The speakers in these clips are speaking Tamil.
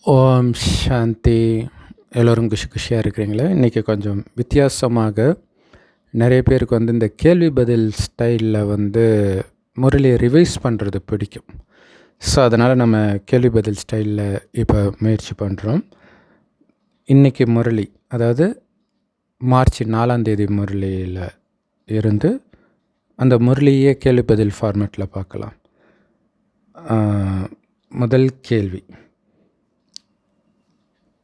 ஓம் சாந்தி. எல்லோரும் குஷியாக இருக்கிறீங்களா? இன்றைக்கி கொஞ்சம் வித்தியாசமாக நிறைய பேருக்கு இந்த கேள்வி பதில் ஸ்டைலில் முரளியை ரிவைஸ் பண்ணுறது பிடிக்கும். ஸோ அதனால் நம்ம கேள்வி பதில் ஸ்டைலில் இப்போ முயற்சி பண்ணுறோம். இன்றைக்கி முரளி, அதாவது மார்ச் 4 முரளியில் இருந்து அந்த முரளியே கேள்வி பதில் ஃபார்மேட்டில் பார்க்கலாம். முதல் கேள்வி,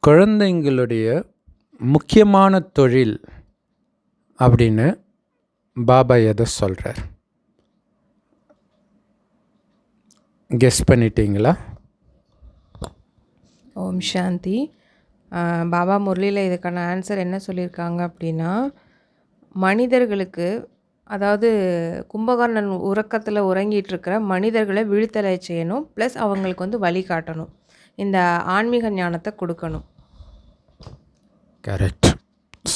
குழந்தைங்களுடைய முக்கியமான தொழில் அப்படின்னு பாபா எதை சொல்கிறார்? கெஸ் பண்ணிட்டீங்களா? ஓம் சாந்தி. பாபா முரளியில் இதுக்கான ஆன்சர் என்ன சொல்லியிருக்காங்க அப்படின்னா, மனிதர்களுக்கு, அதாவது கும்பகர்ணன் உறக்கத்தில் உறங்கிட்டு இருக்கிற மனிதர்களை விழித்தலை செய்யணும், ப்ளஸ் அவங்களுக்கு வழிகாட்டணும், இந்த ஆன்மீக ஞானத்தை கொடுக்கணும். கரெக்ட்.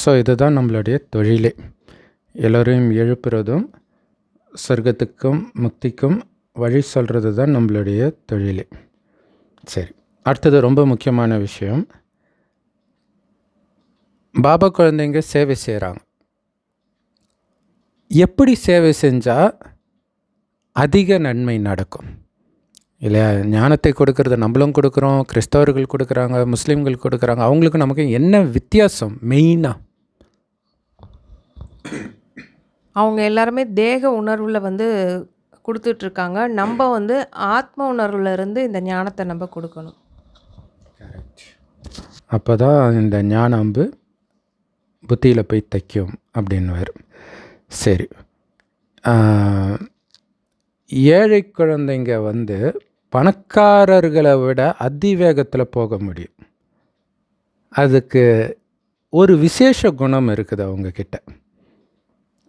ஸோ இதுதான் நம்மளுடைய தொழிலே. எல்லோரையும் எழுப்புறதும் சொர்க்கத்துக்கும் முக்திக்கும் வழி சொல்கிறது தான் நம்மளுடைய தொழிலே. சரி, அடுத்தது ரொம்ப முக்கியமான விஷயம். பாபா குழந்தைங்க சேவை செய்கிறாங்க. எப்படி சேவை செஞ்சால் அதிக நன்மை நடக்கும் இல்லையா? ஞானத்தை கொடுக்கறது நம்மளும் கொடுக்குறோம், கிறிஸ்தவர்கள் கொடுக்குறாங்க, முஸ்லீம்கள் கொடுக்குறாங்க. அவங்களுக்கு நமக்கு என்ன வித்தியாசம்? மெயினாக அவங்க எல்லாருமே தேக உணர்வில் கொடுத்துட்ருக்காங்க. நம்ம ஆத்ம உணர்வில் இருந்து இந்த ஞானத்தை நம்ம கொடுக்கணும். கரெக்ட். அப்போ தான் இந்த ஞான அம்பு புத்தியில் போய் தைக்கும் அப்படின்னு. சரி, ஏழை குழந்தைங்க பணக்காரர்களை விட அதிவேகத்தில் போக முடியும். அதுக்கு ஒரு விசேஷ குணம் இருக்குது அவங்கக்கிட்ட.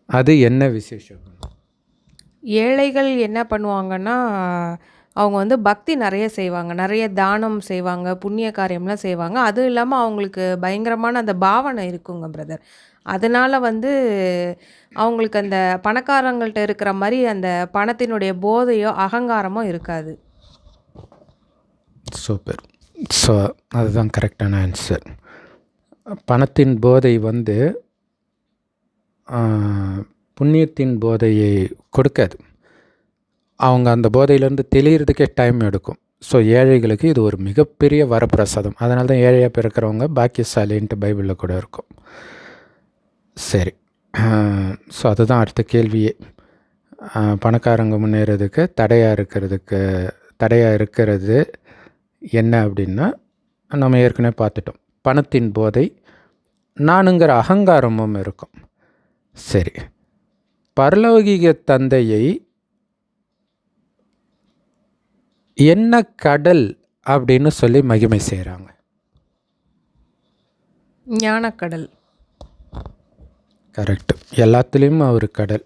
அது என்ன விசேஷ குணம்? ஏழைகள் என்ன பண்ணுவாங்கன்னா, அவங்க பக்தி நிறைய செய்வாங்க, நிறைய தானம் செய்வாங்க, புண்ணிய காரியம்லாம் செய்வாங்க. அதுவும் இல்லாமல் அவங்களுக்கு பயங்கரமான அந்த பாவனை இருக்குங்க பிரதர். அதனால் அவங்களுக்கு அந்த பணக்காரங்கள்ட்ட இருக்கிற மாதிரி அந்த பணத்தினுடைய போதையோ அகங்காரமோ இருக்காது. சூப்பர். ஸோ அதுதான் கரெக்டான ஆன்சர். பணத்தின் போதை புண்ணியத்தின் போதையை கொடுக்காது. அவங்க அந்த போதையிலேருந்து தெளிகிறதுக்கே டைம் எடுக்கும். ஸோ ஏழைகளுக்கு இது ஒரு மிகப்பெரிய வரப்பிரசாதம். அதனால தான் ஏழையாக பிறக்கிறவங்க பாக்கியசாலின்ட்டு பைபிளில் கூட இருக்கும். சரி, ஸோ அதுதான் அடுத்த கேள்வியே. பணக்காரங்க முன்னேறதுக்கு தடையாக இருக்கிறது என்ன அப்படின்னா, நம்ம ஏற்கனவே பார்த்துட்டோம். பணத்தின் போதை, நானுங்கிற அகங்காரமும் இருக்கும். சரி, பரலோகிக தந்தையை என்ன கடல் அப்படின்னு சொல்லி மகிமை செய்கிறாங்க? ஞானக்கடல். கரெக்டு. எல்லாத்துலேயும் அவர் கடல்.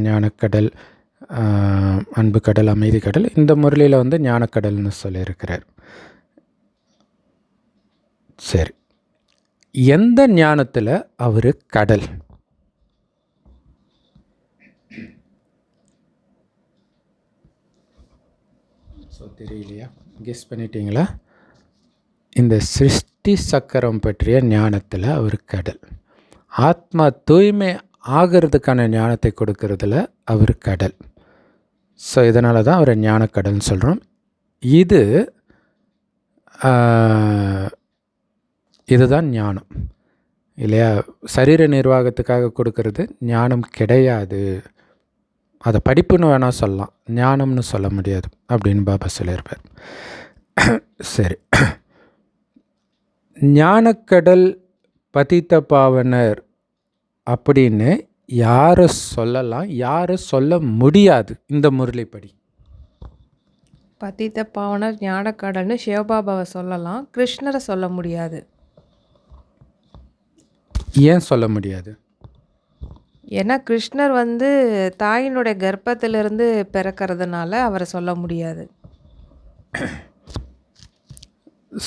ஞானக்கடல், அன்பு கடல், அமைதி கடல். இந்த முறையில் ஞானக்கடல்னு சொல்லியிருக்கிறார். சரி, எந்த ஞானத்தில் அவர் கடல்? ஸோ தெரியலையா? கெஸ் பண்ணிட்டீங்களா? இந்த சிருஷ்டி சக்கரம் பற்றிய ஞானத்தில் அவர் கடல். ஆத்மா தூய்மை ஆகிறதுக்கான ஞானத்தை கொடுக்கறதுல அவர் கடல். ஸோ இதனால தான் அவரை ஞானக்கடல்னு சொல்கிறோம். இதுதான் ஞானம் இல்லையா? சரீர நிர்வாகத்துக்காக கொடுக்கறது ஞானம் கிடையாது. அதை படிப்புன்னு வேணால் சொல்லலாம், ஞானம்னு சொல்ல முடியாது அப்படின்னு பாபா சொல்லியிருப்பார். சரி, ஞானக்கடல் பதித்த பாவனர் அப்படின்னு யாரை சொல்லலாம், யாரை சொல்ல முடியாது இந்த முரளிப்படி? பதித்த பாவனர் ஞானக்கடல்னு சிவபாபாவை சொல்லலாம், கிருஷ்ணரை சொல்ல முடியாது. ஏன் சொல்ல முடியாது? ஏன்னா கிருஷ்ணர் தாயினுடைய கர்ப்பத்திலிருந்து பிறக்கிறதுனால அவரை சொல்ல முடியாது.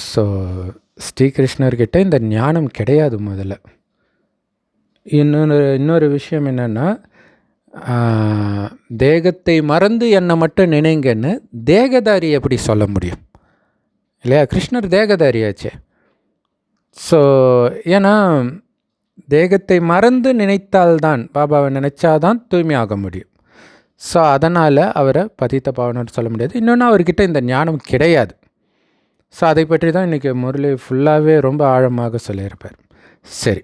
ஸோ ஸ்ரீகிருஷ்ணர்கிட்ட இந்த ஞானம் கிடையாது முதல்ல. இன்னொரு விஷயம் என்னென்னா, தேகத்தை மறந்து என்னை மட்டும் நினைங்கன்னு தேகதாரி எப்படி சொல்ல முடியும்? இல்லையா? கிருஷ்ணர் தேகதாரியாச்சே. ஸோ ஏன்னா தேகத்தை மறந்து நினைத்தால்தான், பாபாவை நினைச்சாதான் தூய்மையாக முடியும். ஸோ அதனால் அவரை பதித்த பாவனர்னு சொல்ல முடியாது. இன்னொன்று, அவர்கிட்ட இந்த ஞானம் கிடையாது. ஸோ அதை பற்றி தான் இன்றைக்கி முரளி ஃபுல்லாகவே ரொம்ப ஆழமாக சொல்லியிருப்பார். சரி,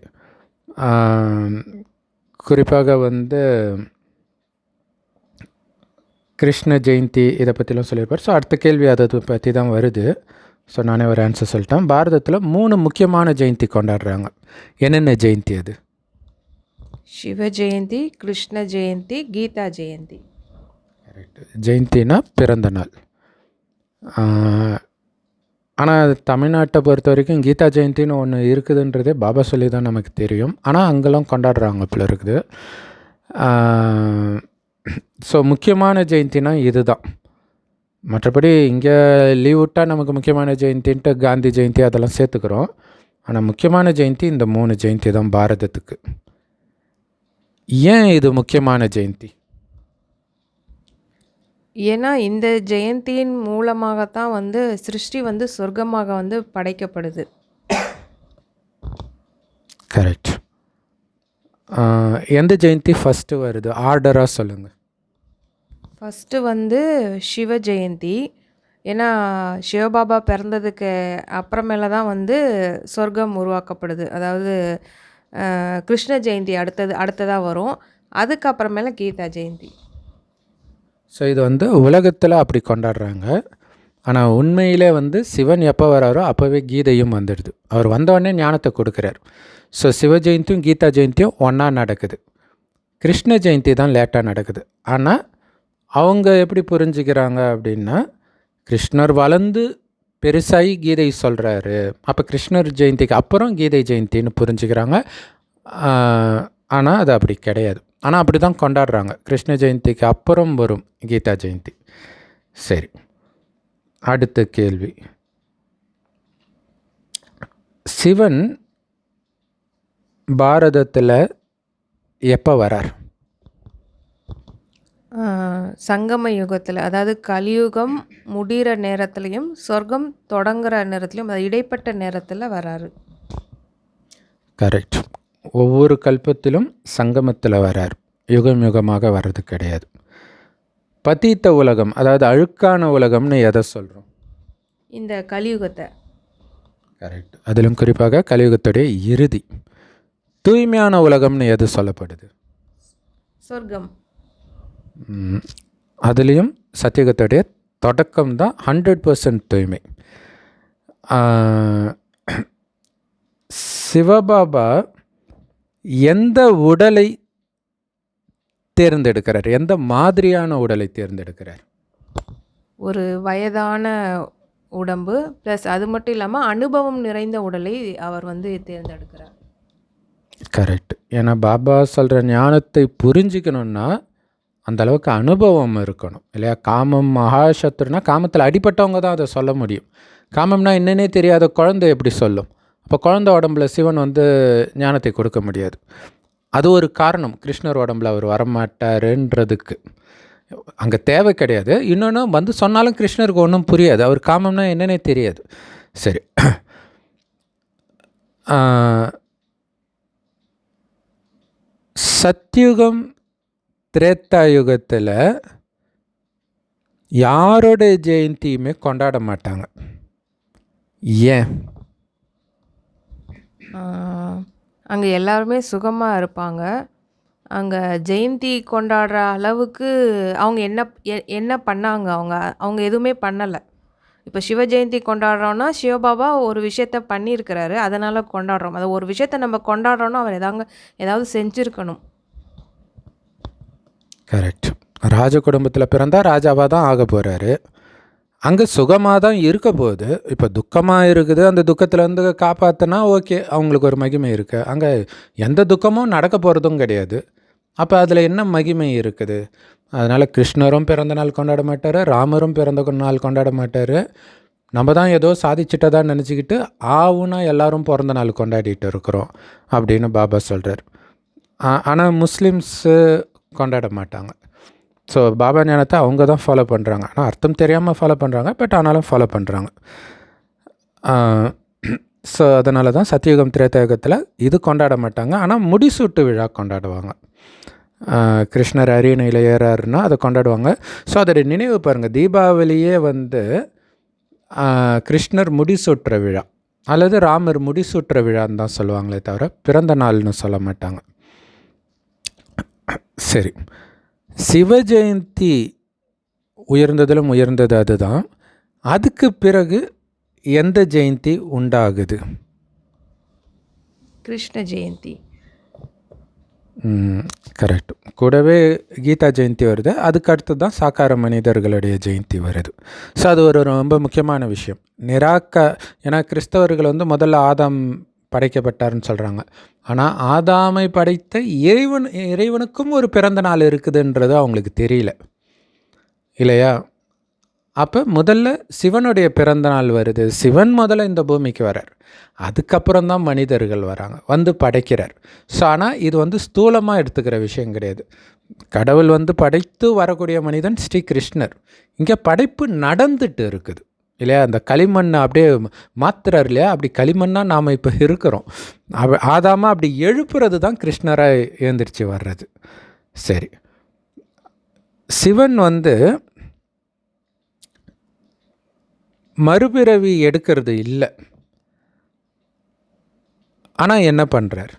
குறிப்பாக வந்து கிருஷ்ண ஜெயந்தி இதை பற்றிலாம் சொல்லியிருப்பார். ஸோ அடுத்த கேள்வி அதை பற்றி தான் வருது. ஸோ நானே ஒரு ஆன்சர் சொல்லிட்டேன். பாரதத்தில் 3 முக்கியமான ஜெயந்தி கொண்டாடுறாங்க. என்னென்ன ஜெயந்தி அது? சிவ ஜெயந்தி, கிருஷ்ண ஜெயந்தி, கீதா ஜெயந்தி. கரெக்ட். ஜெயந்தினா பிறந்த நாள். ஆனால் தமிழ்நாட்டை பொறுத்த வரைக்கும் கீதா ஜெயந்தின்னு ஒன்று இருக்குதுன்றதே பாபா சொல்லி தான் நமக்கு தெரியும். ஆனால் அங்கெல்லாம் கொண்டாடுறாங்க போல இருக்குது. ஸோ முக்கியமான ஜெயந்தினா இது தான். மற்றபடி இங்கே லீவ் விட்டால் நமக்கு முக்கியமான ஜெயந்தின்ட்டு காந்தி ஜெயந்தி அதெல்லாம் சேர்த்துக்கிறோம். ஆனால் முக்கியமான ஜெயந்தி இந்த 3 ஜெயந்தி தான் பாரதத்துக்கு. ஏன் இது முக்கியமான ஜெயந்தி? ஏன்னா இந்த ஜெயந்தியின் மூலமாகத்தான் வந்து சிருஷ்டி வந்து சொர்க்கமாக வந்து படைக்கப்படுது. கரெக்ட். எந்த ஜெயந்தி ஃபஸ்ட்டு வருது? ஆர்டராக சொல்லுங்கள். ஃபஸ்ட்டு வந்து சிவ ஜெயந்தி. ஏன்னா சிவபாபா பிறந்ததுக்கு அப்புறமேல தான் வந்து சொர்க்கம் உருவாக்கப்படுது. அதாவது கிருஷ்ண ஜெயந்தி அடுத்ததாக வரும். அதுக்கப்புறமேல கீதா ஜெயந்தி. ஸோ இது வந்து உலகத்தில் அப்படி கொண்டாடுறாங்க. ஆனால் உண்மையிலே வந்து சிவன் எப்போ வராரோ அப்போவே கீதையும் வந்துடுது. அவர் வந்தோடனே ஞானத்தை கொடுக்குறார். ஸோ சிவ ஜெயந்தியும் கீதா ஜெயந்தியும் ஒன்றா நடக்குது. கிருஷ்ண ஜெயந்தி தான் லேட்டாக நடக்குது. ஆனால் அவங்க எப்படி புரிஞ்சுக்கிறாங்க அப்படின்னா, கிருஷ்ணர் வளர்ந்து பெருசாகி கீதை சொல்கிறாரு, அப்போ கிருஷ்ணர் ஜெயந்திக்கு அப்புறம் கீதை ஜெயந்தின்னு புரிஞ்சுக்கிறாங்க. ஆனால் அது அப்படி கிடையாது. ஆனால் அப்படி தான் கொண்டாடுறாங்க. கிருஷ்ண ஜெயந்திக்கு அப்புறம் வரும் கீதா ஜெயந்தி. சரி, அடுத்த கேள்வி. சிவன் பாரதத்தில் எப்போ வரார்? சங்கம யுகத்தில், அதாவது கலியுகம் முடிகிற நேரத்துலையும் சொர்க்கம் தொடங்குகிற நேரத்துலையும், அது இடைப்பட்ட நேரத்தில் வராரு. கரெக்ட். ஒவ்வொரு கல்பத்திலும் சங்கமத்தில் வரார். யுகம் யுகமாக வர்றது கிடையாது. பதீத்த உலகம், அதாவது அழுக்கான உலகம்னு எதை சொல்கிறோம்? இந்த கலியுகத்தை. கரெக்ட். அதிலும் குறிப்பாக கலியுகத்துடைய இறுதி. தூய்மையான உலகம்னு எது சொல்லப்படுது? சொர்க்கம். அதுலேயும் சத்தியுகத்துடைய தொடக்கம் தான் 100% தூய்மை. சிவபாபா எந்த உடலை தேர்ந்தெடுக்கிறார்? எந்த மாதிரியான உடலை தேர்ந்தெடுக்கிறார்? ஒரு வயதான உடம்பு ப்ளஸ் அது மட்டும் இல்லாமல் அனுபவம் நிறைந்த உடலை அவர் வந்து தேர்ந்தெடுக்கிறார். கரெக்ட். ஏன்னா பாபா சொல்கிற ஞானத்தை புரிஞ்சிக்கணுன்னா அந்தளவுக்கு அனுபவம் இருக்கணும் இல்லையா? காமம் மகாசத்ருனா காமத்தில் அடிப்பட்டவங்க தான் அதை சொல்ல முடியும். காமம்னா என்னன்னே தெரியாத குழந்தை எப்படி சொல்லும்? அப்போ குழந்தை உடம்புல சிவன் வந்து ஞானத்தை கொடுக்க முடியாது. அது ஒரு காரணம் கிருஷ்ணர் உடம்புல அவர் வரமாட்டாருன்றதுக்கு. அங்கே தேவை கிடையாது. இன்னொன்று வந்து சொன்னாலும் கிருஷ்ணருக்கு ஒன்றும் புரியாது. அவர் காமம்னா என்னன்னே தெரியாது. சரி, சத்யுகம் திரேத்தாயுகத்தில் யாரோட ஜெயந்தியுமே கொண்டாட மாட்டாங்க. ஏன்? அங்கே எல்லாருமே சுகமாக இருப்பாங்க. அங்கே ஜெயந்தி கொண்டாடுற அளவுக்கு அவங்க என்ன பண்ணாங்க? அவங்க எதுவுமே பண்ணலை. இப்போ சிவ ஜெயந்தி கொண்டாடுறோன்னா சிவபாபா ஒரு விஷயத்த பண்ணியிருக்கிறாரு, அதனால் கொண்டாடுறோம். அது ஒரு விஷயத்த நம்ம கொண்டாடுறோன்னா அவர் ஏதாவது செஞ்சுருக்கணும். கரெக்ட். ராஜ குடும்பத்தில் பிறந்தால் ராஜாவாக தான் ஆக போகிறாரு. அங்கே சுகமாக தான் இருக்க போகுது. இப்போ துக்கமாக இருக்குது, அந்த துக்கத்துலேருந்து காப்பாற்றினா ஓகே, அவங்களுக்கு ஒரு மகிமை இருக்குது. அங்கே எந்த துக்கமும் நடக்க போகிறதும் கிடையாது. அப்போ அதில் என்ன மகிமை இருக்குது? அதனால் கிருஷ்ணரும் பிறந்த நாள் கொண்டாட மாட்டார், ராமரும் பிறந்த நாள் கொண்டாட மாட்டார். நம்ம தான் ஏதோ சாதிச்சிட்டதான் நினச்சிக்கிட்டு ஆவுனா எல்லோரும் பிறந்த நாள் கொண்டாடிட்டு இருக்கிறோம் அப்படின்னு பாபா சொல்கிறார். ஆனால் முஸ்லீம்ஸு கொண்டாட மாட்டாங்க. ஸோ பாபா ஞானத்தை அவங்க தான் ஃபாலோ பண்ணுறாங்க. ஆனால் அர்த்தம் தெரியாமல் ஃபாலோ பண்ணுறாங்க, பட் ஆனாலும் ஃபாலோ பண்ணுறாங்க. ஸோ அதனால தான் சத்தியுகம் திரேதாயுகத்தில் இது கொண்டாட மாட்டாங்க. ஆனால் முடிசூட்டு விழா கொண்டாடுவாங்க. கிருஷ்ணர் அரியணையில் ஏறாருன்னா அதை கொண்டாடுவாங்க. ஸோ அதோடைய நினைவு பாருங்கள், தீபாவளியே வந்து கிருஷ்ணர் முடிசூட்டுற விழா அல்லது ராமர் முடிசூட்டுற விழான்னு தான் சொல்லுவாங்களே தவிர பிறந்த நாள்னு சொல்ல மாட்டாங்க. சரி, சிவ ஜெயந்தி உயர்ந்ததிலும் உயர்ந்தது அதுதான். அதுக்கு பிறகு எந்த ஜெயந்தி உண்டாகுது? கிருஷ்ண ஜெயந்தி. கரெக்ட். கூடவே கீதா ஜெயந்தி வருது. அதுக்கு அடுத்து தான் சாக்கார மனிதர்களுடைய ஜெயந்தி வருது. ஸோ அது ஒரு ரொம்ப முக்கியமான விஷயம். ஏன்னா கிறிஸ்தவர்கள் வந்து முதல்ல ஆதாம் படைக்கப்பட்டார்னு சொல்கிறாங்க. ஆனால் ஆதாமை படைத்த இறைவனுக்கும் ஒரு பிறந்த நாள் இருக்குதுன்றது அவங்களுக்கு தெரியல இல்லையா? அப்போ முதல்ல சிவனுடைய பிறந்த நாள் வருது. சிவன் முதல்ல இந்த பூமிக்கு வரார், அதுக்கப்புறம் தான் மனிதர்கள் வராங்க, வந்து படைக்கிறார். ஸோ ஆனால் இது வந்து ஸ்தூலமாக எடுத்துக்கிற விஷயம் கிடையாது. கடவுள் வந்து படைத்து வரக்கூடிய மனிதன் ஸ்ரீ கிருஷ்ணர். இங்கே படைப்பு நடந்துட்டு இருக்குது இல்லையா? அந்த களிமண்ணை அப்படியே மாத்துறார் இல்லையா? அப்படி களிமண்ணாக நாம் இப்போ இருக்கிறோம். ஆதாமா அப்படி எழுப்புறது தான் கிருஷ்ணராக எழுந்திரிச்சு வர்றது. சரி, சிவன் வந்து மறுபிறவி எடுக்கிறது இல்லை. ஆனால் என்ன பண்ணுறார்?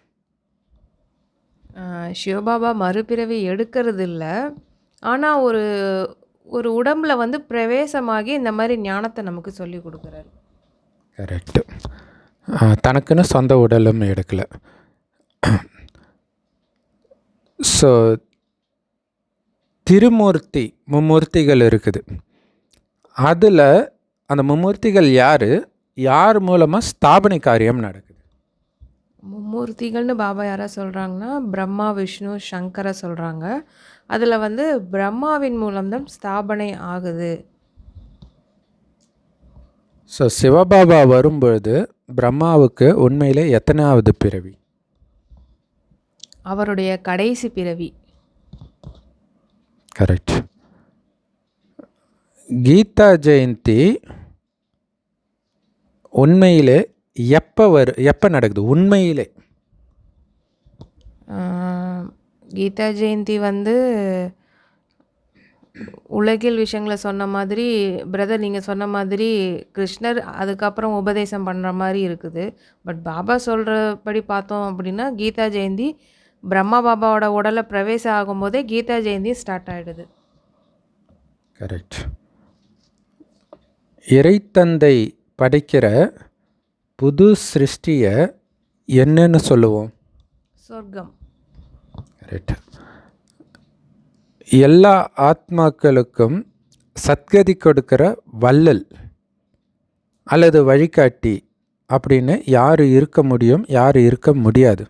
சிவபாபா மறுபிறவி எடுக்கிறது இல்லை. ஆனால் ஒரு ஒரு உடம்புல வந்து பிரவேசமாகி இந்த மாதிரி ஞானத்தை நமக்கு சொல்லி கொடுக்குறாரு. கரெக்டு. தனக்குன்னு சொந்த உடலும் எடுக்கலை. ஸோ திருமூர்த்தி, மும்மூர்த்திகள் இருக்குது. அதில் அந்த மும்மூர்த்திகள் யார் மூலமாக ஸ்தாபனை காரியம் நடக்குது? மும்மூர்த்திகள்னு பாபா யாரா சொல்கிறாங்கன்னா பிரம்மா, விஷ்ணு, சங்கரை சொல்கிறாங்க. அதில் வந்து பிரம்மாவின் மூலம்தான் ஸ்தாபனை ஆகுது. ஸோ சிவபாபா வரும்பொழுது பிரம்மாவுக்கு உண்மையிலே எத்தனாவது பிறவி? அவருடைய கடைசி பிறவி. கரெக்ட். கீதா ஜெயந்தி உண்மையிலே எப்போ நடக்குது? உண்மையிலே கீதா ஜெயந்தி வந்து உலகில் விஷயங்களை சொன்ன மாதிரி பிரதர் நீங்கள் சொன்ன மாதிரி கிருஷ்ணர் அதுக்கப்புறம் உபதேசம் பண்ணுற மாதிரி இருக்குது. பட் பாபா சொல்கிறபடி பார்த்தோம் அப்படின்னா கீதா ஜெயந்தி பிரம்மா பாபாவோட உடலை பிரவேசம் ஆகும்போதே கீதா ஜெயந்தி ஸ்டார்ட் ஆகிடுது. கரெக்ட். இறைத்தந்தை படைக்கிற புது சிருஷ்டியை என்னன்னு சொல்லுவோம்? சொர்க்கம். கரெக்ட். எல்லா ஆத்மாக்களுக்கும் சத்கதி கொடுக்கிற வள்ளல் அல்லது வழிகாட்டி அப்படின்னு யார் இருக்க முடியும், யார் இருக்க முடியாது?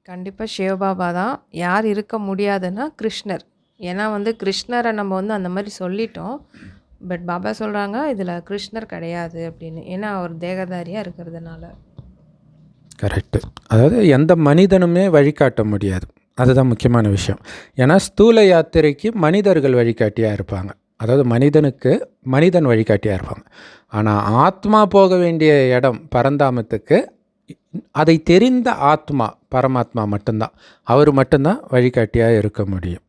கண்டிப்பாக சிவபாபா தான். யார் இருக்க முடியாதுன்னா கிருஷ்ணர். ஏன்னா வந்து கிருஷ்ணரை நம்ம வந்து அந்த மாதிரி சொல்லிட்டோம். பட் பாபா சொல்கிறாங்க இதில் கிருஷ்ணர் கிடையாது அப்படின்னு. ஏன்னா அவர் தேகதாரியாக இருக்கிறதுனால. கரெக்டு. அதாவது எந்த மனிதனுமே வழிகாட்ட முடியாது, அதுதான் முக்கியமான விஷயம். ஏன்னா ஸ்தூல யாத்திரைக்கு மனிதர்கள் வழிகாட்டியாக இருப்பாங்க, அதாவது மனிதனுக்கு மனிதன் வழிகாட்டியாக இருப்பாங்க. ஆனால் ஆத்மா போக வேண்டிய இடம் பரந்தாமத்துக்கு அதை தெரிந்த ஆத்மா பரமாத்மா மட்டும்தான், அவர் மட்டும்தான் வழிகாட்டியாக இருக்க முடியும்.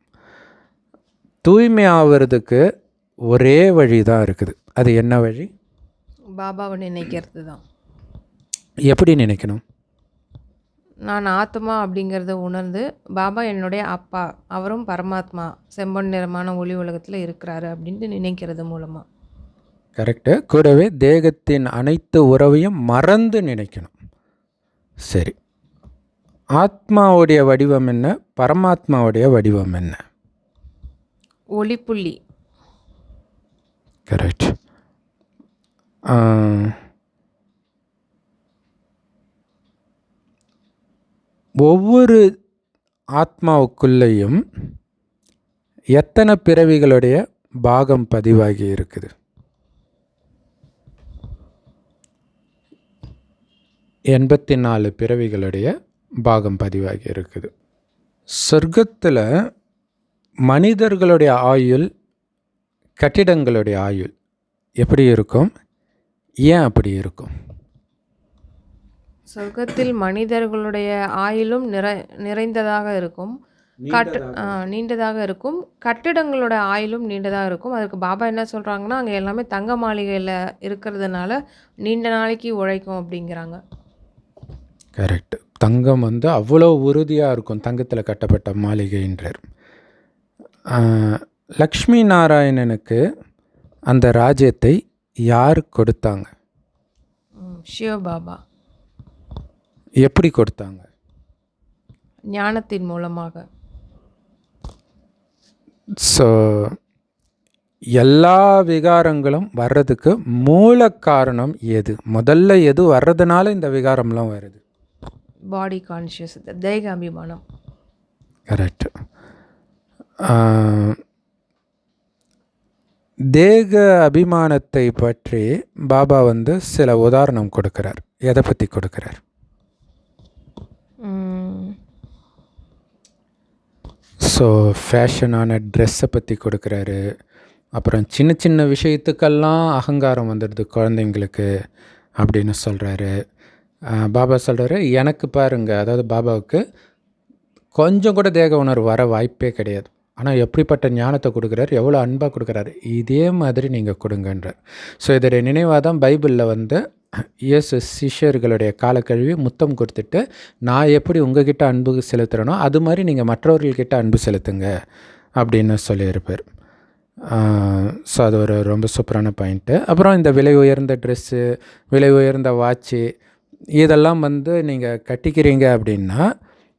தூய்மை ஆகிறதுக்கு ஒரே வழி தான் இருக்குது. அது என்ன வழி? பாபாவை நினைக்கிறது தான். எப்படி நினைக்கணும்? நான் ஆத்மா அப்படிங்கிறத உணர்ந்து பாபா என்னுடைய அப்பா, அவரும் பரமாத்மா செம்பொன் நிறமான ஒளி உலகத்தில் இருக்கிறாரு அப்படின்ட்டு நினைக்கிறது மூலமாக. கரெக்டு. கூடவே தேகத்தின் அனைத்து உறவையும் மறந்து நினைக்கணும். சரி, ஆத்மாவுடைய வடிவம் என்ன, பரமாத்மாவுடைய வடிவம் என்ன? ஒளிப்புள்ளி. கரெக்ட். ஒவ்வொரு ஆத்மாவுக்குள்ளேயும் எத்தனை பிறவிகளுடைய பாகம் பதிவாகி இருக்குது? 84 பிறவிகளுடைய பாகம் பதிவாகி இருக்குது. சொர்க்கத்தில் மனிதர்களுடைய ஆயுள், கட்டிடங்களுடைய ஆயுள் எப்படி இருக்கும்? ஏன் அப்படி இருக்கும்? சொர்க்கத்தில் மனிதர்களுடைய ஆயுளும் நிறைந்ததாக இருக்கும். நீண்டதாக இருக்கும். கட்டிடங்களோட ஆயுளும் நீண்டதாக இருக்கும். அதுக்கு பாபா என்ன சொல்றாங்கன்னா, அங்க எல்லாமே தங்க மாளிகையில இருக்கிறதுனால நீண்ட நாளைக்கு உழைக்கும் அப்படிங்கிறாங்க. கரெக்ட். தங்கம் வந்து அவ்வளோ உறுதியாக இருக்கும், தங்கத்தில் கட்டப்பட்ட மாளிகைன்றார். லக்ஷ்மி நாராயணனுக்கு அந்த ராஜ்யத்தை யார் கொடுத்தாங்க? சிவபாபா. எப்படி கொடுத்தாங்க? ஞானத்தின் மூலமாக. ஸோ எல்லா விகாரங்களும் வர்றதுக்கு மூல காரணம் எது? முதல்ல எது வர்றதுனால இந்த விகாரம்லாம் வருது? பாடி கான்ஷியஸ், தேக அபிமானம். கரெக்ட். தேக அபிமானத்தை பற்றி பாபா வந்து சில உதாரணம் கொடுக்கிறார். எதை பற்றி கொடுக்கிறார்? ஸோ ஃபேஷனான ட்ரெஸ்ஸை பற்றி கொடுக்குறாரு. அப்புறம் சின்ன சின்ன விஷயத்துக்கெல்லாம் அகங்காரம் வந்துடுது குழந்தைங்களுக்கு அப்படின்னு சொல்கிறாரு. பாபா சொல்கிறாரு, எனக்கு பாருங்க, அதாவது பாபாவுக்கு கொஞ்சம் கூட தேக உணர்வு வர வாய்ப்பே கிடையாது. ஆனால் எப்படிப்பட்ட ஞானத்தை கொடுக்குறாரு, எவ்வளோ அன்பாக கொடுக்குறாரு, இதே மாதிரி நீங்கள் கொடுங்கன்றார். ஸோ இதோடைய நினைவாக தான் பைபிளில் வந்து இயேசு சிஷ்யர்களுடைய காலை கழுவி முத்தம் கொடுத்துட்டு, நான் எப்படி உங்ககிட்ட அன்பு செலுத்துகிறேனோ அது மாதிரி நீங்கள் மற்றவர்கள்கிட்ட அன்பு செலுத்துங்க அப்படின்னு சொல்லியிருப்பார். ஸோ அது ஒரு ரொம்ப சூப்பரான பாயிண்ட்டு. அப்புறம் இந்த விலை உயர்ந்த ட்ரெஸ்ஸு, விலை உயர்ந்த வாட்ச்சு, இதெல்லாம் வந்து நீங்கள் கட்டிக்கிறீங்க அப்படின்னா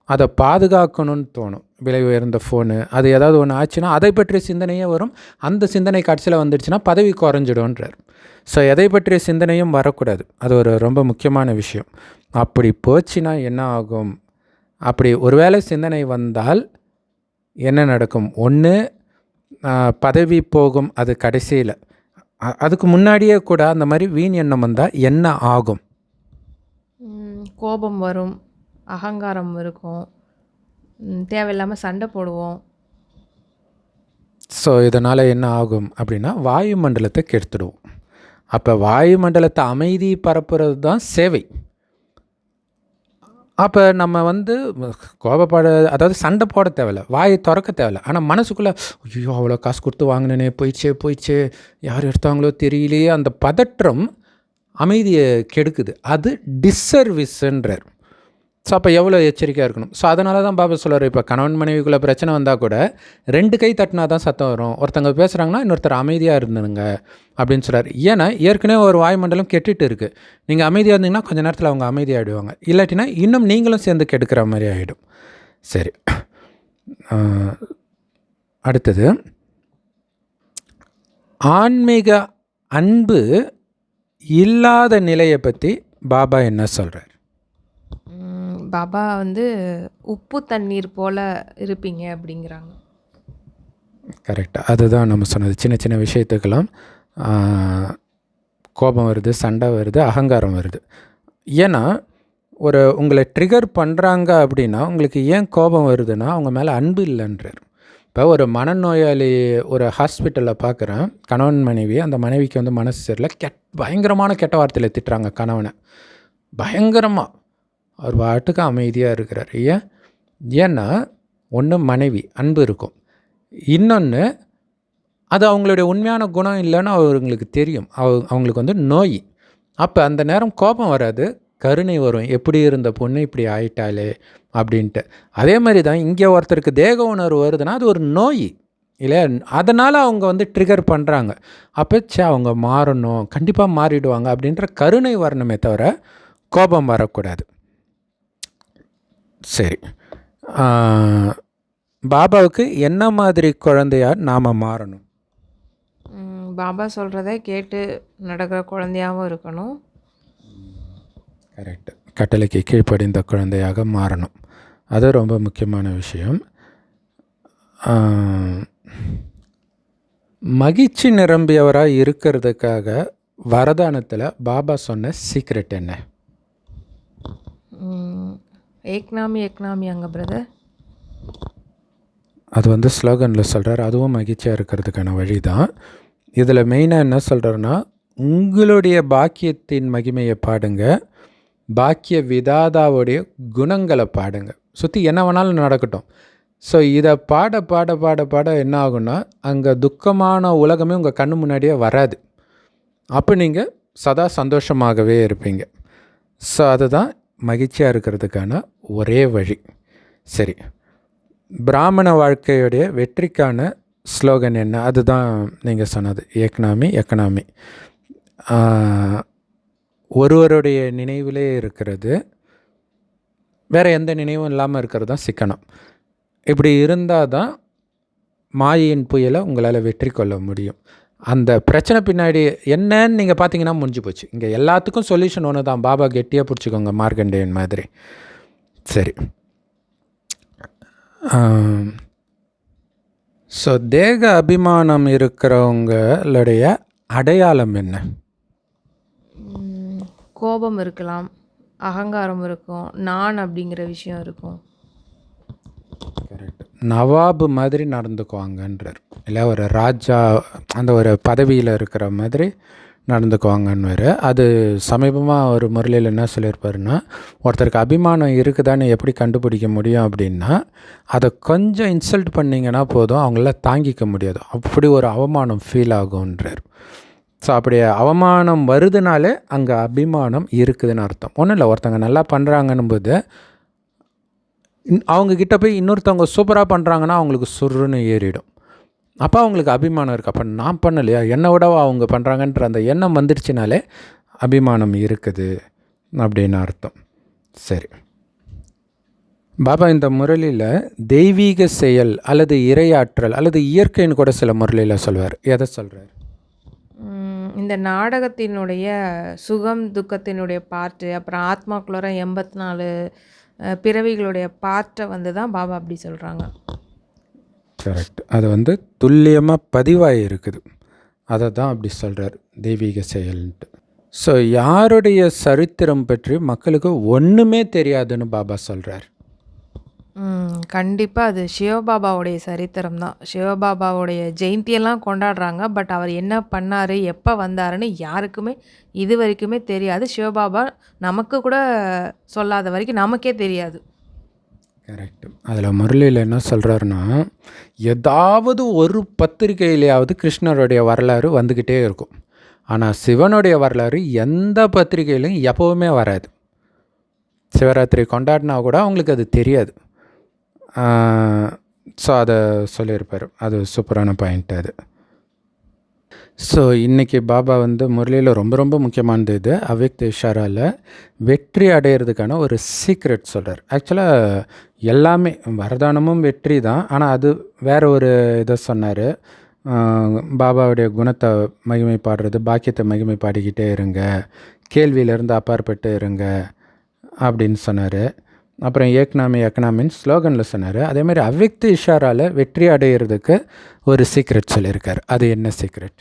அதை பாதுகாக்கணும்னு தோணும். விலை உயர்ந்த ஃபோனு, அது ஏதாவது ஒன்று ஆச்சுன்னா அதை பற்றிய சிந்தனையே வரும். அந்த சிந்தனை காட்சியில் வந்துடுச்சுன்னா பதவி குறைஞ்சிடும்ன்றார். ஸோ எதை பற்றிய சிந்தனையும் வரக்கூடாது. அது ஒரு ரொம்ப முக்கியமான விஷயம். அப்படி போச்சுன்னா என்ன ஆகும்? அப்படி ஒருவேளை சிந்தனை வந்தால் என்ன நடக்கும்? ஒன்று பதவி போகும், அது கடைசியில். அதுக்கு முன்னாடியே கூட அந்த மாதிரி வீண் எண்ணம் வந்தால் என்ன ஆகும்? கோபம் வரும், அகங்காரம் இருக்கும், தேவையில்லாமல் சண்டை போடுவோம். ஸோ இதனால் என்ன ஆகும் அப்படின்னா வாயுமண்டலத்தை கெடுத்துடுவோம். அப்போ வாயுமண்டலத்தை அமைதி பரப்புறது தான் சேவை. அப்போ நம்ம வந்து கோபப்பட, அதாவது சண்டை போட தேவையில்ல, வாயை திறக்க தேவையில்ல. ஆனால் மனசுக்குள்ளே ஐயோ அவ்வளோ காசு கொடுத்து வாங்கினேனே, போயிடுச்சே யார் எடுத்தாங்களோ தெரியலையே, அந்த பதற்றம் அமைதியை கெடுக்குது. அது டிஸ்சர்வீஸ்ன்றார். ஸோ அப்போ எவ்வளோ எச்சரிக்கையாக இருக்கணும். ஸோ அதனால தான் பாபா சொல்கிறார், இப்போ கணவன் மனைவிக்குள்ளே பிரச்சனை வந்தால் கூட 2 கை தட்டினா தான் சத்தம் வரும். ஒருத்தங்க பேசுகிறாங்கன்னா இன்னொருத்தர் அமைதியாக இருந்துனுங்க அப்படின்னு சொல்கிறார். ஏன்னா ஏற்கனவே ஒரு வாயுமண்டலம் கெட்டுட்டு இருக்குது. நீங்கள் அமைதியாக இருந்தீங்கன்னா கொஞ்சம் நேரத்தில் அவங்க அமைதியாகிடுவாங்க. இல்லாட்டினா இன்னும் நீங்களும் சேர்ந்து கெடுக்கிற மாதிரி ஆகிடும். சரி, அடுத்தது ஆன்மீக அன்பு இல்லாத நிலையை பற்றி பாபா என்ன சொல்கிறார்? பாபா வந்து உப்பு தண்ணீர் போல் இருப்பீங்க அப்படிங்கிறாங்க. கரெக்டாக அதுதான் நம்ம சொன்னது. சின்ன சின்ன விஷயத்துக்கெல்லாம் கோபம் வருது, சண்டை வருது, அகங்காரம் வருது. ஏன்னா உங்களை ட்ரிகர் பண்ணுறாங்க அப்படின்னா உங்களுக்கு ஏன் கோபம் வருதுன்னா அவங்க மேலே அன்பு இல்லைன்றார். இப்போ ஒரு மனநோயாளி ஒரு ஹாஸ்பிட்டலில் பார்க்குறேன், கணவன் மனைவி. அந்த மனைவிக்கு வந்து மனசு சரியில்லை, பயங்கரமான கெட்ட வார்த்தையில் திட்டுறாங்க கணவனை, பயங்கரமாக. அவர் பாட்டுக்கு அமைதியாக இருக்கிறார். ஏன்னா ஒன்று மனைவி அன்பு இருக்கும், இன்னொன்று அது அவங்களுடைய உண்மையான குணம் இல்லைன்னு அவங்களுக்கு தெரியும். அவங்களுக்கு வந்து நோய். அப்போ அந்த நேரம் கோபம் வராது, கருணை வரும். எப்படி இருந்த பொண்ணு இப்படி ஆயிட்டாலே அப்படின்ட்டு. அதே மாதிரி தான் இங்கே ஒருத்தருக்கு தேக உணர்வு வருதுன்னா அது ஒரு நோய் இல்லையா? அதனால் அவங்க வந்து ட்ரிகர் பண்ணுறாங்க. அப்போ அவங்க மாறணும், கண்டிப்பாக மாறிடுவாங்க அப்படின்ற கருணை வரணுமே தவிர கோபம் வரக்கூடாது. சரி, பாபாவுக்கு என்ன மாதிரி குழந்தையாக நாம் மாறணும்? பாபா சொல்கிறத கேட்டு நடக்கிற குழந்தையாகவும் இருக்கணும். கரெக்டு. கட்டளைக்கு கீழ்ப்படிந்த குழந்தையாக மாறணும். அது ரொம்ப முக்கியமான விஷயம். மகிழ்ச்சி நிரம்பியவராக இருக்கிறதுக்காக வரதானத்தில் பாபா சொன்ன சீக்ரெட் என்ன? ஏக்னாமி அங்கே பிரதர். அது வந்து ஸ்லோகனில் சொல்கிறார். அதுவும் மகிழ்ச்சியாக இருக்கிறதுக்கான வழி தான். இதில் மெயினாக என்ன சொல்கிறாருன்னா, உங்களுடைய பாக்கியத்தின் மகிமையை பாடுங்க, பாக்கிய விதாதாவுடைய குணங்களை பாடுங்க. சுற்றி என்ன வேணாலும் நடக்கட்டும். ஸோ இதை பாட பாட பாட பாட என்ன ஆகும்னா, அங்கே துக்கமான உலகமே உங்கள் கண்ணு முன்னாடியே வராது. அப்போ நீங்கள் சதா சந்தோஷமாகவே இருப்பீங்க. ஸோ அதுதான் மகிழ்ச்சியாக இருக்கிறதுக்கான ஒரே வழி. சரி, பிராமண வாழ்க்கையுடைய வெற்றிக்கான ஸ்லோகன் என்ன? அதுதான் நீங்கள் சொன்னது, எக்கனாமி. ஒருவருடைய நினைவிலே இருக்கிறது, வேறு எந்த நினைவும் இல்லாமல் இருக்கிறது தான் சிக்கனம். இப்படி இருந்தால் தான் மாயையின் புயலை உங்களால் வெற்றி கொள்ள முடியும். அந்த பிரச்சனை பின்னாடி என்னன்னு நீங்கள் பார்த்தீங்கன்னா முடிஞ்சு போச்சு. இங்கே எல்லாத்துக்கும் சொல்யூஷன் ஒன்று தான். பாபா கெட்டியாக பிடிச்சிக்கோங்க, மார்கண்டேயன் மாதிரி. சரி, ஸோ தேக அபிமானம் இருக்கிறவங்களுடைய அடையாளம் என்ன? கோபம் இருக்கலாம், அகங்காரம் இருக்கும், நான் அப்படிங்கிற விஷயம் இருக்கும். கரெக்ட். நவாபு மாதிரி நடந்துக்குவாங்கன்றார், இல்லை ஒரு ராஜா அந்த ஒரு பதவியில் இருக்கிற மாதிரி நடந்துக்குவாங்கன்னு வேறு. அது சமீபமாக ஒரு முறையில் என்ன சொல்லியிருப்பாருன்னா, ஒருத்தருக்கு அபிமானம் இருக்குதான்னு எப்படி கண்டுபிடிக்க முடியும் அப்படின்னா, அதை கொஞ்சம் இன்சல்ட் பண்ணிங்கன்னா போதும், அவங்களால தாங்கிக்க முடியாது, அப்படி ஒரு அவமானம் ஃபீல் ஆகுன்றார். ஸோ அப்படி அவமானம் வருதுனாலே அங்கே அபிமானம் இருக்குதுன்னு அர்த்தம். ஒன்றும் இல்லை, ஒருத்தங்க நல்லா பண்ணுறாங்கன்னும் போது அவங்கக்கிட்ட போய் இன்னொருத்தவங்க சூப்பராக பண்ணுறாங்கன்னா அவங்களுக்கு சுருன்னு ஏறிடும். அப்போ அவங்களுக்கு அபிமானம் இருக்குது. அப்போ நான் பண்ணலையா, என்னை விடவா அவங்க பண்ணுறாங்கன்ற அந்த எண்ணம் வந்துடுச்சுனாலே அபிமானம் இருக்குது அப்படின்னு அர்த்தம். சரி, பாபா இந்த முரளியில் தெய்வீக செயல் அல்லது இறையாற்றல் அல்லது இயற்கைன்னு கூட சில முரளியில் சொல்வார். எதை சொல்கிறார்? இந்த நாடகத்தினுடைய சுகம் துக்கத்தினுடைய பாட்டு, அப்புறம் ஆத்மாக்குள்ளர 84 பிறவிகளுடைய பாட்டை வந்து தான் பாபா அப்படி சொல்கிறாங்க. கரெக்ட். அது துல்லியமாக பதிவாகி இருக்குது, அதை தான் அப்படி சொல்கிறார் தெய்வீக செயல்ன்ட்டு. ஸோ யாருடைய சரித்திரம் பற்றி மக்களுக்கு ஒன்றுமே தெரியாதுன்னு பாபா சொல்கிறார்? கண்டிப்பாக அது சிவபாபாவுடைய சரித்திரம் தான். சிவபாபாவுடைய ஜெயந்தியெல்லாம் கொண்டாடுறாங்க. பட் அவர் என்ன பண்ணார், எப்போ வந்தாருன்னு யாருக்குமே இது வரைக்குமே தெரியாது. சிவபாபா நமக்கு கூட சொல்லாத வரைக்கும் நமக்கே தெரியாது. கரெக்டு. அதில் முரளியில் என்ன சொல்கிறாருன்னா, ஏதாவது ஒரு பத்திரிகையிலேயாவது கிருஷ்ணருடைய வரலாறு வந்துக்கிட்டே இருக்கும். ஆனால் சிவனுடைய வரலாறு எந்த பத்திரிகையிலும் எப்போவுமே வராது. சிவராத்திரி கொண்டாடினா கூட அவங்களுக்கு அது தெரியாது. ஸோ அதை சொல்லியிருப்பார். அது சூப்பரான பாயிண்ட் அது. ஸோ இன்றைக்கி பாபா முரளியில் ரொம்ப ரொம்ப முக்கியமானது இது. அவ்யக்த இஷாராவில் வெற்றி அடையிறதுக்கான ஒரு சீக்ரெட் சொல்கிறார். ஆக்சுவலாக எல்லாமே வரதானமும் வெற்றி தான், ஆனால் அது வேறு ஒரு இதை சொன்னார். பாபாவுடைய குணத்தை மகிமை பாடுறது, பாக்கியத்தை மகிமை பாடிக்கிட்டே இருங்க, கேள்வியிலேருந்து அப்பாற்பட்டு இருங்க அப்படின்னு சொன்னார். அப்புறம் எக்கனாமின்னு ஸ்லோகனில் சொன்னார். அதேமாதிரி அவ்யக்த இஷாராவில் வெற்றி அடையிறதுக்கு ஒரு சீக்ரெட் சொல்லியிருக்கார். அது என்ன சீக்ரெட்?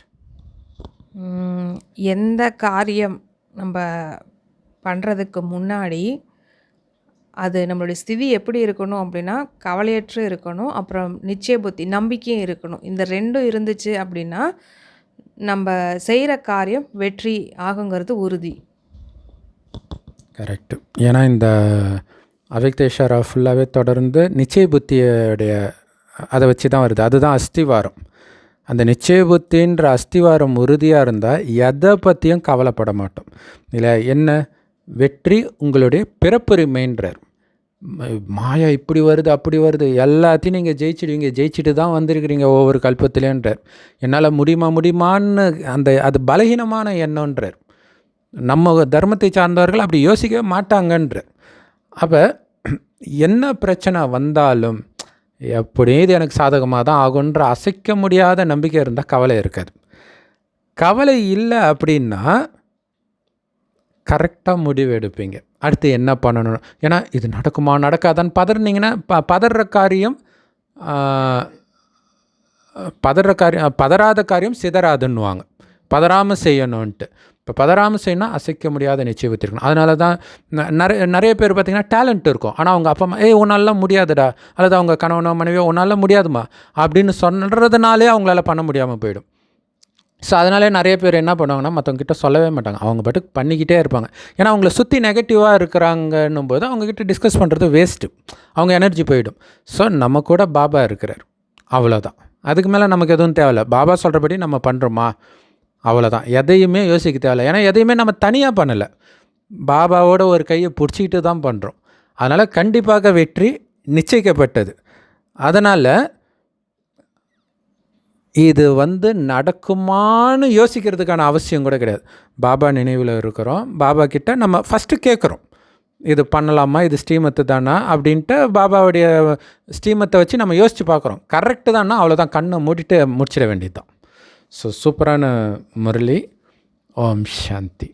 எந்த காரியம் நம்ம பண்ணுறதுக்கு முன்னாடி அது நம்மளுடைய ஸ்திதி எப்படி இருக்கணும் அப்படின்னா, கவலையற்று இருக்கணும், அப்புறம் நிச்சய புத்தி நம்பிக்கையும் இருக்கணும். இந்த ரெண்டும் இருந்துச்சு அப்படின்னா நம்ம செய்கிற காரியம் வெற்றி ஆகுங்கிறது உறுதி. கரெக்டு. ஏன்னா இந்த அவ்யக்த இஷாரா ஃபுல்லாகவே தொடர்ந்து நிச்சய புத்தியோடைய அதை வச்சு தான் வருது. அதுதான் அஸ்திவாரம். அந்த நிச்சய புத்தின்ற அஸ்திவாரம் உறுதியாக இருந்தால் எதை பற்றியும் கவலைப்பட மாட்டோம். இல்லை என்ன வெற்றி உங்களுடைய பிறப்புரிமைன்றார். மாயா இப்படி வருது அப்படி வருது எல்லாத்தையும் நீங்கள் ஜெயிச்சிடுவீங்க, ஜெயிச்சுட்டு தான் வந்திருக்கிறீங்க ஒவ்வொரு கல்பத்திலேன்றார். என்னால் முடியுமான்னு அது பலகீனமான எண்ணம்ன்றார். நம்ம தர்மத்தை சார்ந்தவர்கள் அப்படி யோசிக்கவே மாட்டாங்கன்றார். அப்போ என்ன பிரச்சனை வந்தாலும் எப்படியும் இது எனக்கு சாதகமாக தான் ஆகுன்ற அசைக்க முடியாத நம்பிக்கை இருந்தால் கவலை இருக்காது. கவலை இல்லை அப்படின்னா கரெக்டாக முடிவு எடுப்பீங்க. அடுத்து என்ன பண்ணணும், ஏன்னா இது நடக்குமா நடக்காதான்னு பதறினீங்கன்னா பதறாத காரியம் சிதறாதுன்னுவாங்க. பதறாமல் செய்யணுன்ட்டு. இப்போ பதறாமல் செய்யணும், அசைக்க முடியாத நிச்சயம் வச்சுருக்கணும். அதனால தான் நிறைய பேர் பார்த்திங்கன்னா டேலண்ட் இருக்கும், ஆனால் அவங்க அப்பா அம்மா உன்னாலாம் முடியாதுடா, அல்லது அவங்க கணவனோ மனைவியோ உன்னால முடியாதுமா அப்படின்னு சொல்கிறதுனாலே அவங்களால பண்ண முடியாமல் போயிடும். ஸோ அதனாலே நிறைய பேர் என்ன பண்ணுவாங்கன்னா மற்றவங்ககிட்ட சொல்லவே மாட்டாங்க. அவங்க பாட்டுக்கு பண்ணிக்கிட்டே இருப்பாங்க. ஏன்னா அவங்கள சுற்றி நெகட்டிவாக இருக்கிறாங்கன்னும் போது அவங்கக்கிட்ட டிஸ்கஸ் பண்ணுறது வேஸ்ட்டு. அவங்க எனர்ஜி போயிடும். ஸோ நம்ம கூட பாபா இருக்கிறார், அவ்வளோதான். அதுக்கு மேலே நமக்கு எதுவும் தேவையில்ல. பாபா சொல்கிறபடி நம்ம பண்ணுறோமா, அவ்வளோதான். எதையுமே யோசிக்க தேவையில்ல. ஏன்னா எதையுமே நம்ம தனியாக பண்ணலை, பாபாவோட ஒரு கையை பிடிச்சிக்கிட்டு தான் பண்ணுறோம். அதனால் கண்டிப்பாக வெற்றி நிச்சயிக்கப்பட்டது. அதனால் இது நடக்குமான்னு யோசிக்கிறதுக்கான அவசியம் கூட கிடையாது. பாபா நினைவில் இருக்கிறோம். பாபா கிட்ட நம்ம ஃபஸ்ட்டு கேட்குறோம், இது பண்ணலாமா, இது ஸ்ரீமத்து தானா அப்படின்ட்டு. பாபாவுடைய ஸ்ரீமத்தை வச்சு நம்ம யோசித்து பார்க்குறோம். கரெக்டு தானா, அவ்வளோதான், கண்ணை மூடிட்டு முடிச்சிட வேண்டியது தான். ஸோ சூப்பரான முரளி. ஓம் சாந்தி.